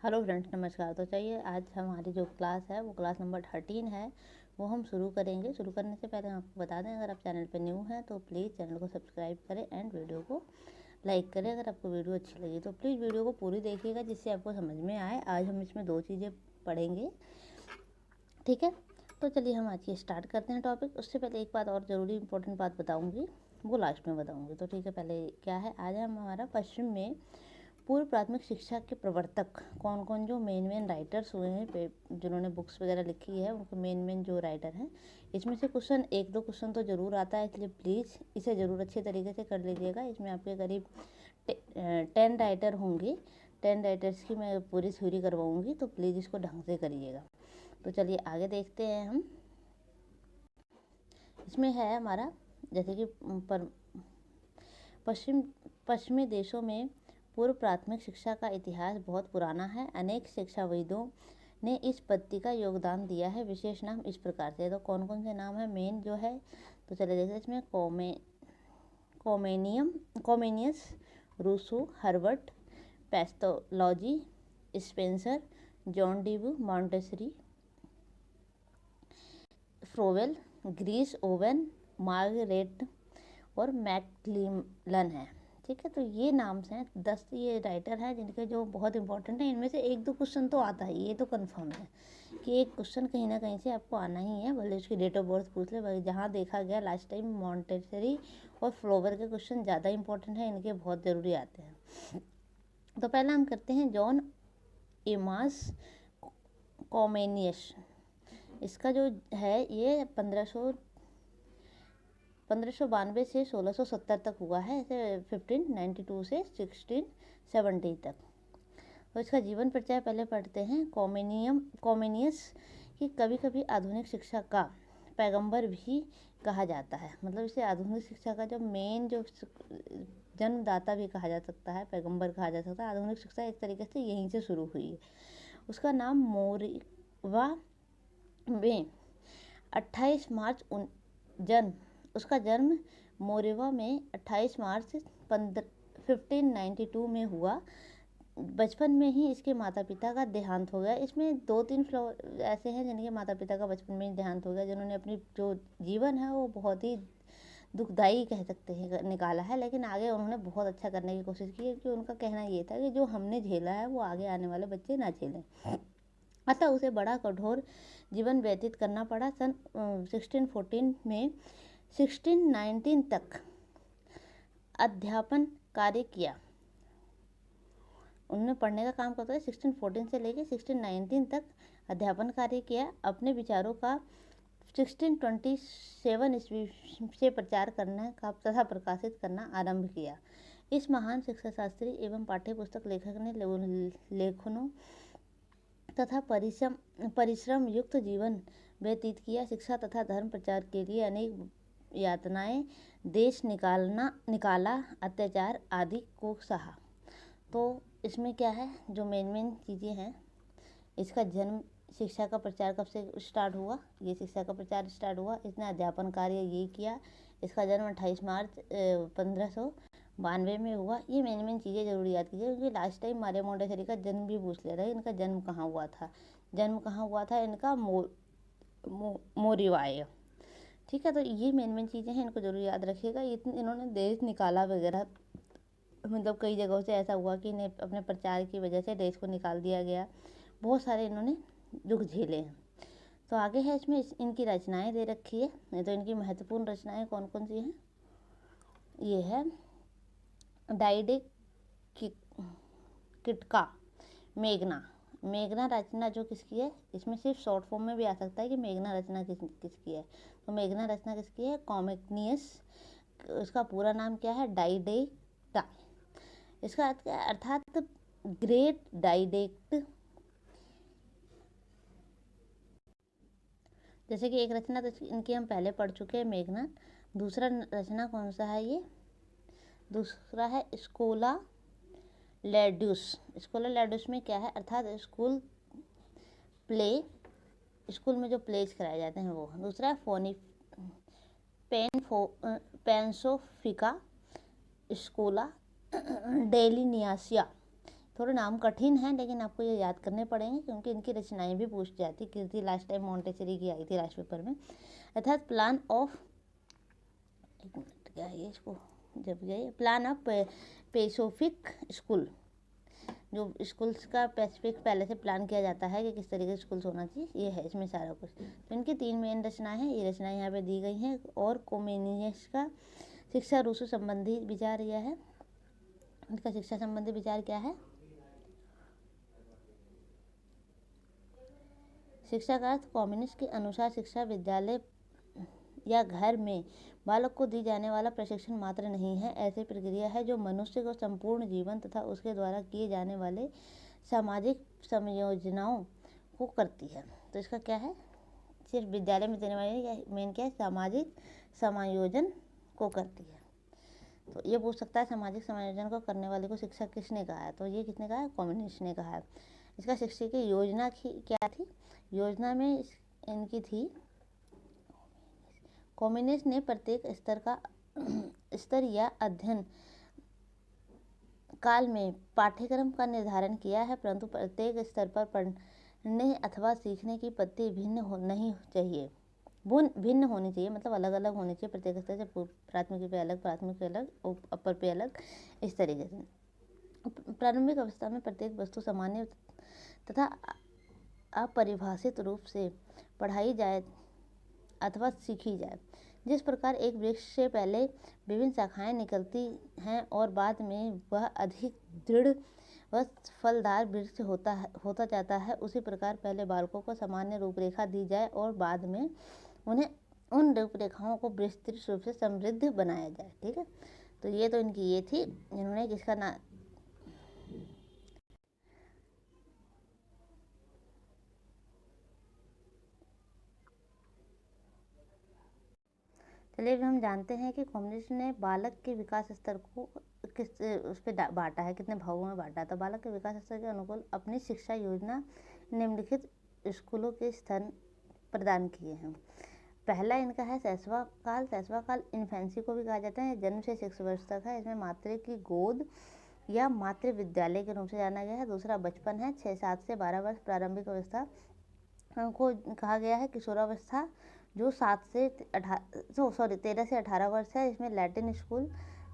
Hello friends, नमस्कार। तो चाहिए आज हमारी जो क्लास है वो क्लास नंबर 13 है, वो हम शुरू करेंगे। शुरू करने से पहले हम आपको बता दें, अगर आप चैनल पर न्यू हैं तो प्लीज़ चैनल को सब्सक्राइब करें एंड वीडियो को लाइक करें। अगर आपको वीडियो अच्छी लगी तो प्लीज़ वीडियो को पूरी देखिएगा, जिससे आपको समझ में आए। आज हम इसमें 2 चीज़ें पढ़ेंगे, ठीक है। तो चलिए हम आज की स्टार्ट करते हैं टॉपिक। उससे पहले एक बात और ज़रूरी इंपॉर्टेंट बात बताऊँगी, वो लास्ट में बताऊँगी। तो ठीक है, पहले क्या है, आज हम हमारा पश्चिम में पूर्व प्राथमिक शिक्षा के प्रवर्तक कौन कौन, जो मेन राइटर्स हुए हैं, जिन्होंने बुक्स वगैरह लिखी है, उनको मेन जो राइटर हैं, इसमें से क्वेश्चन 1-2 क्वेश्चन तो ज़रूर आता है, इसलिए प्लीज़ इसे ज़रूर अच्छे तरीके से कर लीजिएगा। इसमें आपके करीब 10 राइटर होंगे। 10 राइटर्स की मैं पूरी थ्योरी करवाऊँगी, तो प्लीज़ इसको ढंग से करिएगा। तो चलिए आगे देखते हैं हम। इसमें है हमारा, जैसे कि पश्चिमी देशों में पूर्व प्राथमिक शिक्षा का इतिहास बहुत पुराना है। अनेक शिक्षाविदों ने इस पद्धति का योगदान दिया है। विशेष नाम इस प्रकार से, तो कौन कौन से नाम है मेन जो है, तो चले देखते हैं। इसमें Comenius, Rousseau, Herbart, Pestalozzi, Spencer, John Dewey, Montessori, Froebel, ग्रीस, ओवन, मार्गरेट और मैकक्लेलन है, ठीक है। तो ये नाम हैं 10 ये राइटर हैं जिनके जो बहुत इंपॉर्टेंट है। इनमें से 1-2 क्वेश्चन तो आता है, ये तो कंफर्म है कि एक क्वेश्चन कहीं ना कहीं से आपको आना ही है, भले उसकी डेट ऑफ बर्थ पूछ ले। भाई जहाँ देखा गया लास्ट टाइम, मॉन्टेसरी और फ्लोवर के क्वेश्चन ज़्यादा इंपॉर्टेंट है, इनके बहुत ज़रूरी आते हैं। तो पहला हम करते हैं जॉन एमास कॉमेनियस। इसका जो है ये 1592 से 1670 तक हुआ है, ऐसे 1592 से 1670 तक। तो इसका जीवन परिचय पहले पढ़ते हैं। कॉमेनियस की कभी कभी आधुनिक शिक्षा का पैगंबर भी कहा जाता है, मतलब इसे आधुनिक शिक्षा का जो मेन जो जन्मदाता भी कहा जा सकता है, पैगंबर कहा जा सकता है। आधुनिक शिक्षा एक तरीके से यहीं से शुरू हुई है। उसका नाम मोरिवा में 28 मार्च उसका जन्म मोरेवा में 28 मार्च 1592 में हुआ। बचपन में ही इसके माता पिता का देहांत हो गया। इसमें 2-3 ऐसे हैं जिनके माता पिता का बचपन में ही देहांत हो गया, जिन्होंने अपनी जो जीवन है वो बहुत ही दुखदाई कह सकते हैं निकाला है, लेकिन आगे उन्होंने बहुत अच्छा करने की कोशिश की, क्योंकि उनका कहना ये था कि जो हमने झेला है वो आगे आने वाले बच्चे ना झेलें। अतः उसे बड़ा कठोर जीवन व्यतीत करना पड़ा। सन 1614 में 1619 तक अध्यापन कार्य किया। उन्होंने पढ़ने का काम करते हुए 1614 से लेकर 1619 तक अध्यापन कार्य किया। अपने विचारों का 1627 ईस्वी से प्रचार करने का तथा प्रकाशित करना आरंभ किया। इस महान शिक्षा शास्त्री एवं पाठ्य पुस्तक लेखक ने लेखनों तथा परिश्रम युक्त जीवन व्यतीत किया। शिक्षा तथा धर्म प्रचार के लिए अनेक यातनाएं देश निकाला, अत्याचार आदि को सहा। तो इसमें क्या है, जो मेन चीज़ें हैं, इसका जन्म, शिक्षा का प्रचार कब से स्टार्ट हुआ, ये शिक्षा का प्रचार स्टार्ट हुआ, इसने अध्यापन कार्य ये किया। इसका जन्म 28 मार्च 1592 में हुआ। ये मेन चीज़ें ज़रूर याद कीजिए, क्योंकि लास्ट टाइम मारिया मोंटेसरी का जन्म भी पूछ लिया था। इनका जन्म कहाँ हुआ था, इनका मोरिवाए, ठीक है। तो ये मेन चीज़ें हैं, इनको जरूर याद रखिएगा। इन्होंने देश निकाला वगैरह, मतलब कई जगहों से ऐसा हुआ कि इन्हें अपने प्रचार की वजह से देश को निकाल दिया गया। बहुत सारे इन्होंने दुख झेले हैं। तो आगे है, इसमें इनकी रचनाएं दे रखी है। नहीं तो इनकी महत्वपूर्ण रचनाएं कौन कौन सी हैं, ये है डाइडिक किटका, मेघना रचना जो किसकी है, इसमें सिर्फ शॉर्ट फॉर्म में भी आ सकता है कि मेघना रचना किसकी है। तो मेघना रचना किसकी है, कॉमेनियस। उसका पूरा नाम क्या है, डाइडेक्टा। इसका अर्थ क्या है, अर्थात ग्रेट डाइडेक्ट। जैसे कि एक रचना तो इनकी हम पहले पढ़ चुके हैं, मेघनाद। दूसरा रचना कौन सा है, ये दूसरा है स्कोला लैड्यूस में क्या है, अर्थात स्कूल में जो प्लेज कराए जाते हैं वो। दूसरा है पेंसोफिका स्कोला डेलिनियासिया। थोड़े नाम कठिन हैं लेकिन आपको ये याद करने पड़ेंगे क्योंकि इनकी रचनाएं भी पूछ जाती। कीर्ति लास्ट टाइम मॉन्टेसरी की आई थी लास्ट पेपर में। अर्थात प्लान ऑफ, एक मिनट क्या है इसको, जब गए प्लान ऑफ पैसिफिक स्कूल, जो स्कूल्स का पैसिफिक पहले से प्लान किया जाता है कि किस तरीके से स्कूल्स होना चाहिए, ये है इसमें सारा कुछ। तो इनकी 3 मेन रचनाएं हैं, ये रचनाएं यहाँ पे दी गई हैं। और कोमेनियस का शिक्षा रूसो संबंधी विचार यह है, इनका शिक्षा संबंधी विचार क्या है? शिक्षा का अर्थ कम्युनिस्ट के अनुसार शिक्षा विद्यालय या घर में बालक को दी जाने वाला प्रशिक्षण मात्र नहीं है, ऐसी प्रक्रिया है जो मनुष्य को संपूर्ण जीवन तथा उसके द्वारा किए जाने वाले सामाजिक समायोजनाओं को करती है। तो इसका क्या है? सिर्फ विद्यालय में देने वाले मेन क्या है? सामाजिक समायोजन को करती है। तो ये पूछ सकता है सामाजिक समायोजन को करने वाले को शिक्षा किसने कहा है? तो ये किसने कहा है? कम्युनिस्ट ने कहा है। इसका शिक्षा की योजना क्या थी? योजना में इनकी थी, कम्युनिस्ट ने प्रत्येक स्तर या अध्ययन काल में पाठ्यक्रम का निर्धारण किया है, परंतु प्रत्येक स्तर पर पढ़ने अथवा सीखने की पद्धति भिन्न होनी चाहिए, मतलब अलग अलग होनी चाहिए प्रत्येक स्तर से। प्राथमिक पे अलग, प्राथमिक पे अलग, अपर पे अलग, इस तरीके से। प्रारंभिक अवस्था में प्रत्येक वस्तु सामान्य तथा अपरिभाषित रूप से पढ़ाई जाए अथवा सीखी जाए। जिस प्रकार एक वृक्ष से पहले विभिन्न शाखाएं निकलती हैं और बाद में वह अधिक दृढ़ व फलदार वृक्ष होता जाता है, उसी प्रकार पहले बालकों को सामान्य रूपरेखा दी जाए और बाद में उन्हें उन रूपरेखाओं को विस्तृत रूप से समृद्ध बनाया जाए। ठीक है, तो ये तो इनकी ये थी, इन्होंने किसका ना चलिए अब हम जानते हैं कि कम्युनिस्ट ने बालक के विकास स्तर को किस उस पर बांटा है, कितने भागों में बांटा है। तो बालक के विकास स्तर के अनुकूल अपनी शिक्षा योजना निम्नलिखित स्कूलों के स्थान प्रदान किए हैं। पहला इनका है शैशव काल। शैशव काल इन्फेंसी को भी कहा जाता है, जन्म से 6 वर्ष तक है। इसमें मातृ की गोद या मातृ विद्यालय के रूप से जाना गया है। दूसरा बचपन है, 7 से 12 वर्ष प्रारंभिक अवस्था को कहा गया है। किशोरावस्था जो 13 से 18 वर्ष है, इसमें लैटिन स्कूल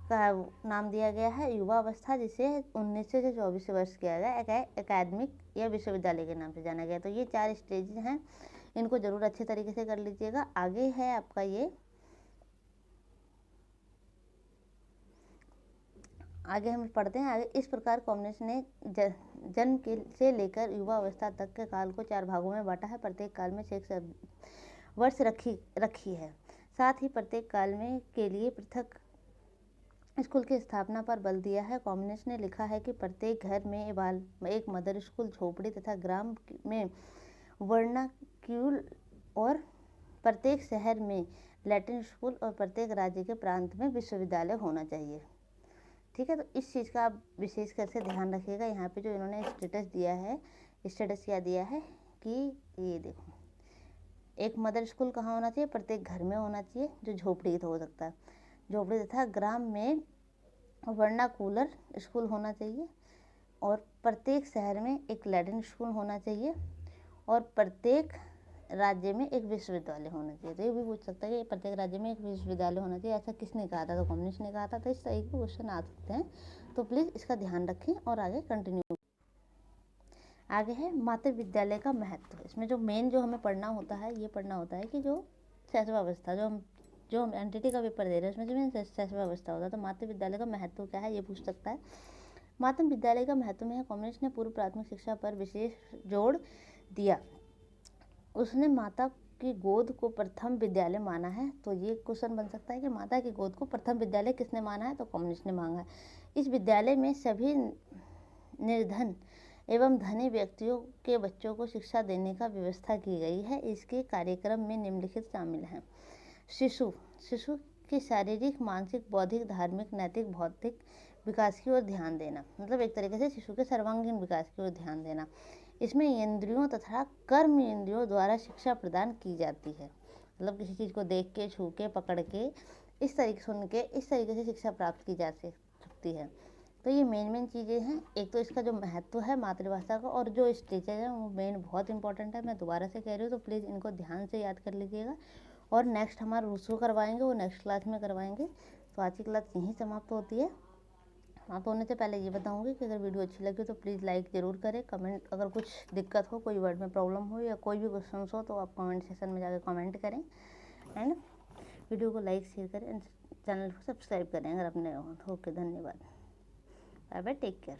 का नाम दिया गया है। युवा अवस्था जिसे 19 से 24 वर्ष किया गया, एकेडमिक या विश्वविद्यालय के नाम से जाना गया। तो ये 4 स्टेज हैं, इनको जरूर अच्छे तरीके से कर लीजिएगा। आगे है आपका ये, आगे हम पढ़ते हैं। आगे इस प्रकार कम्युनिस्ट ने जन्म से लेकर युवा अवस्था तक के काल को 4 भागों में बांटा है। प्रत्येक काल में 6 वर्ष रखी है। साथ ही प्रत्येक काल में के लिए पृथक स्कूल की स्थापना पर बल दिया है। कम्युनिस्ट ने लिखा है कि प्रत्येक घर में एक मदर स्कूल, झोपड़ी तथा ग्राम में वर्नाक्यूल और प्रत्येक शहर में लैटिन स्कूल और प्रत्येक राज्य के प्रांत में विश्वविद्यालय होना चाहिए। ठीक है, तो इस चीज़ का आप विशेष कर से ध्यान रखिएगा। यहाँ पे जो इन्होंने स्टेटस दिया है, स्टेटस क्या दिया है कि ये देखो, एक मदर स्कूल कहाँ होना चाहिए? प्रत्येक घर में होना चाहिए, जो झोपड़ी तो हो सकता है, झोपड़ी तथा ग्राम में वर्नाकुलर स्कूल होना चाहिए, और प्रत्येक शहर में एक लैटिन स्कूल होना चाहिए, और प्रत्येक राज्य में एक विश्वविद्यालय होना चाहिए। तो ये भी पूछ सकता है कि प्रत्येक राज्य में एक विश्वविद्यालय होना चाहिए, ऐसा किसने कहा था? तो कम्युनिस्ट ने कहा था। तो इस तरह के क्वेश्चन आ सकते हैं, तो प्लीज़ इसका ध्यान रखें और आगे कंटिन्यू। आगे है मातृ विद्यालय का महत्व। इसमें जो मेन जो हमें पढ़ना होता है, ये पढ़ना होता है कि जो शैशवावस्था, जो हम एनटीटी का पेपर दे रहे हैं, उसमें जो शैशवावस्था होता है, तो मातृ विद्यालय का महत्व क्या है ये पूछ सकता है। मातृ विद्यालय का महत्व में है, कम्युनिस्ट ने पूर्व प्राथमिक शिक्षा पर विशेष जोर दिया। उसने माता की गोद को प्रथम विद्यालय माना है। तो ये क्वेश्चन बन सकता है कि माता की गोद को प्रथम विद्यालय किसने माना है? तो कम्युनिस्ट ने मांगा है। इस विद्यालय में सभी निर्धन एवं धनी व्यक्तियों के बच्चों को शिक्षा देने का व्यवस्था की गई है। इसके कार्यक्रम में निम्नलिखित शामिल हैं। शिशु की शारीरिक, मानसिक, बौद्धिक, धार्मिक, नैतिक, भौतिक विकास की ओर ध्यान देना, मतलब एक तरीके से शिशु के सर्वांगीण विकास की ओर ध्यान देना। इसमें इंद्रियों तथा कर्म इंद्रियों द्वारा शिक्षा प्रदान की जाती है, मतलब किसी चीज़ को देख के, छू के, पकड़ के, इस तरीके सुन के, इस तरीके से शिक्षा प्राप्त की जा सकती है। तो ये मेन चीज़ें हैं। एक तो इसका जो महत्व है मातृभाषा का, और जो स्टेजेज हैं वो मेन बहुत इंपॉर्टेंट है। मैं दोबारा से कह रही हूँ, तो प्लीज़ इनको ध्यान से याद कर लीजिएगा। और नेक्स्ट हमारा उसको करवाएंगे, वो नेक्स्ट क्लास में करवाएंगे। तो आज की क्लास यहीं समाप्त होती है। समाप्त होने से पहले ये बताऊंगी कि अगर वीडियो अच्छी लगी तो प्लीज़ लाइक ज़रूर करें। कमेंट, अगर कुछ दिक्कत हो, कोई वर्ड में प्रॉब्लम हो या कोई भी क्वेश्चन हो, तो आप कमेंट सेक्शन में जाकर कमेंट करें। एंड वीडियो को लाइक शेयर करें एंड चैनल को सब्सक्राइब करें अगर आपने। ओके, धन्यवाद। Bye bye, take care.